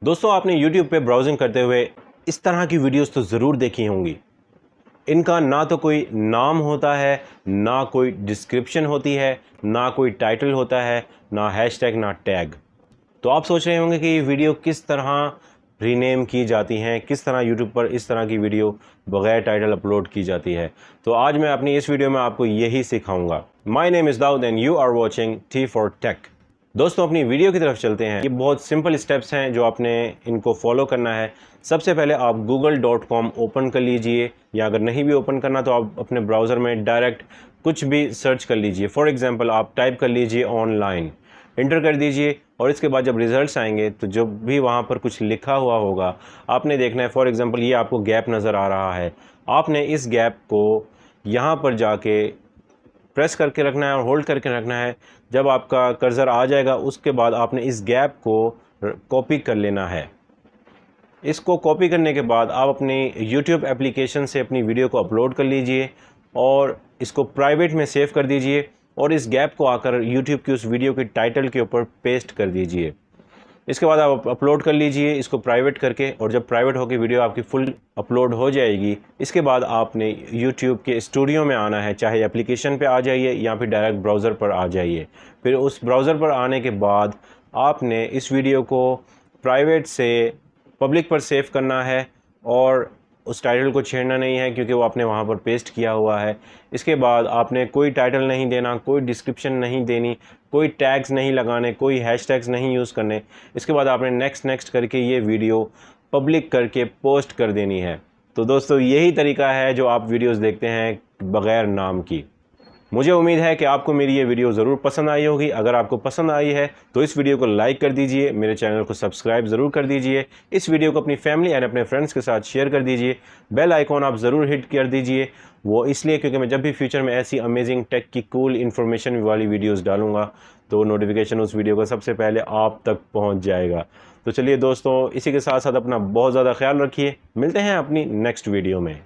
दोस्तों, आपने YouTube पे ब्राउजिंग करते हुए इस तरह की वीडियोस तो ज़रूर देखी होंगी। इनका ना तो कोई नाम होता है, ना कोई डिस्क्रिप्शन होती है, ना कोई टाइटल होता है, ना हैशटैग, ना टैग। तो आप सोच रहे होंगे कि ये वीडियो किस तरह रीनेम की जाती हैं, किस तरह YouTube पर इस तरह की वीडियो बगैर टाइटल अपलोड की जाती है। तो आज मैं अपनी इस वीडियो में आपको यही सिखाऊंगा। My name is Dawood and you are watching T for tech. दोस्तों, अपनी वीडियो की तरफ चलते हैं। ये बहुत सिंपल स्टेप्स हैं जो आपने इनको फॉलो करना है। सबसे पहले आप google.com ओपन कर लीजिए, या अगर नहीं भी ओपन करना तो आप अपने ब्राउज़र में डायरेक्ट कुछ भी सर्च कर लीजिए। फॉर एग्ज़ाम्पल आप टाइप कर लीजिए ऑनलाइन, इंटर कर दीजिए, और इसके बाद जब रिज़ल्ट्स आएंगे तो जो भी वहाँ पर कुछ लिखा हुआ होगा आपने देखना है। फॉर एग्ज़ाम्पल ये आपको गैप नज़र आ रहा है, आपने इस गैप को यहाँ पर जाके प्रेस करके रखना है और होल्ड करके रखना है। जब आपका कर्सर आ जाएगा उसके बाद आपने इस गैप को कॉपी कर लेना है। इसको कॉपी करने के बाद आप अपनी YouTube एप्लीकेशन से अपनी वीडियो को अपलोड कर लीजिए और इसको प्राइवेट में सेव कर दीजिए, और इस गैप को आकर YouTube की उस वीडियो की टाइटल के ऊपर पेस्ट कर दीजिए। इसके बाद आप अपलोड कर लीजिए इसको प्राइवेट करके, और जब प्राइवेट होकर वीडियो आपकी फुल अपलोड हो जाएगी, इसके बाद आपने YouTube के स्टूडियो में आना है। चाहे एप्लीकेशन पे आ जाइए या फिर डायरेक्ट ब्राउज़र पर आ जाइए। फिर उस ब्राउज़र पर आने के बाद आपने इस वीडियो को प्राइवेट से पब्लिक पर सेव करना है, और उस टाइटल को छेड़ना नहीं है क्योंकि वो आपने वहाँ पर पेस्ट किया हुआ है। इसके बाद आपने कोई टाइटल नहीं देना, कोई डिस्क्रिप्शन नहीं देनी, कोई टैग्स नहीं लगाने, कोई हैशटैग्स नहीं यूज़ करने। इसके बाद आपने नेक्स्ट करके ये वीडियो पब्लिक करके पोस्ट कर देनी है। तो दोस्तों, यही तरीका है जो आप वीडियोस देखते हैं बग़ैर नाम की। मुझे उम्मीद है कि आपको मेरी ये वीडियो ज़रूर पसंद आई होगी। अगर आपको पसंद आई है तो इस वीडियो को लाइक कर दीजिए, मेरे चैनल को सब्सक्राइब ज़रूर कर दीजिए, इस वीडियो को अपनी फैमिली एंड अपने फ्रेंड्स के साथ शेयर कर दीजिए। बेल आइकॉन आप ज़रूर हिट कर दीजिए, वो इसलिए क्योंकि मैं जब भी फ्यूचर में ऐसी अमेजिंग टेक की कूल इन्फॉर्मेशन वाली वीडियोज़ डालूँगा तो नोटिफिकेशन उस वीडियो का सबसे पहले आप तक पहुँच जाएगा। तो चलिए दोस्तों, इसी के साथ साथ अपना बहुत ज़्यादा ख्याल रखिए। मिलते हैं अपनी नेक्स्ट वीडियो में।